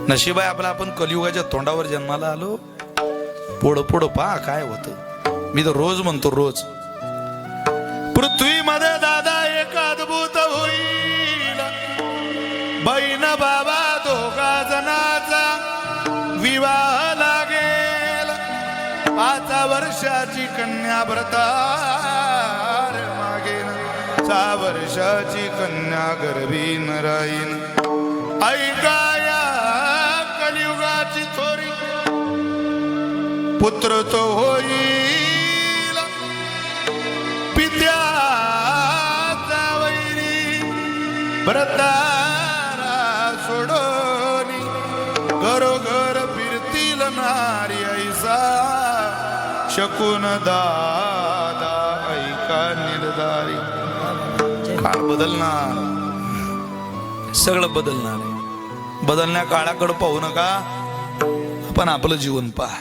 नशीब आहे आपला, आपण कलियुगाच्या तोंडावर जन्माला आलो. पुढं पुढं पहा काय होतं. मी तर रोज म्हणतो, रोज पृथ्वीमध्ये दादा एक अद्भुत होईल. बहीण बाबा दोघा जणाचा विवाह लागेल. 5 वर्षाची कन्या व्रतार मागेन. 6 वर्षाची कन्या गर्भीन राहीन. ऐकाया कलियुगाची थोरी पुत्र तो होईल पित्याचा वैरी. व्रतारा सोडोनी घरोघर फिरतील नारी ऐसा शकून दादा ऐका निर्धारी. काळ बदलणार, सगळं बदलणार आहे. बदलण्या काळाकडे पाहू नका, पण आपलं जीवन पहा.